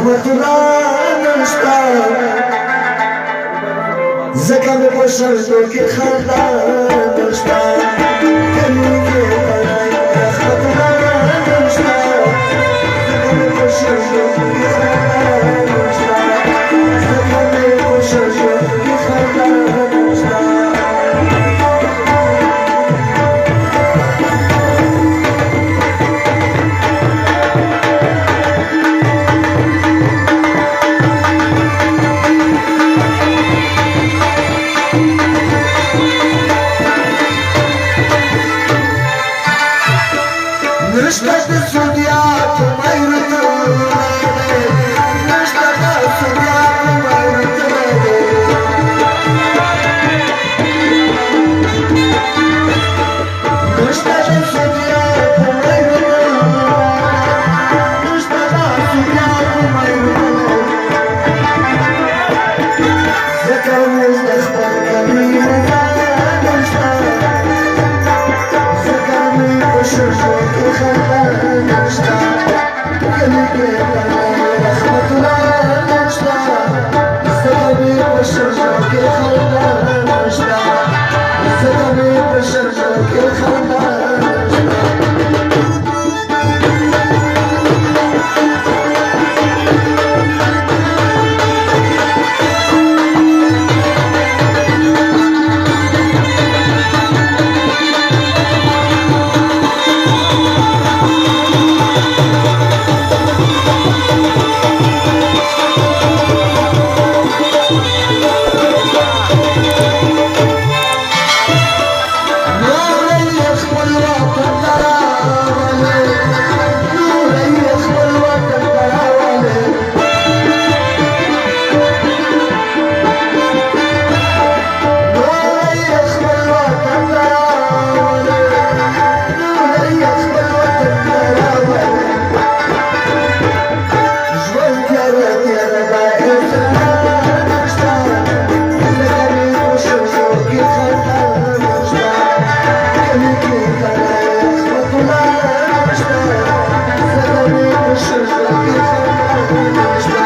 رحمتullah نشتا زکه مې په شردو کې خندا نشتا کلی کې رحمتullah نشتا زکه مې په شردو کې خندا نشتا زکه مې په شردو کې خندا نشتا نشتا د سودیات مایرتونه نشتا د سودیات مایرتونه نشتا د سودیات مایرتونه نشتا د سودیات مایرتونه ذکر موږ د خپل کبیر نشتا ذکر مې په شرشو خندا نشتا کلی کې رحمتullah نشتا زکه مې په شرشو کې خندا نشتا زکه مې په شرشو کې خندا Sure,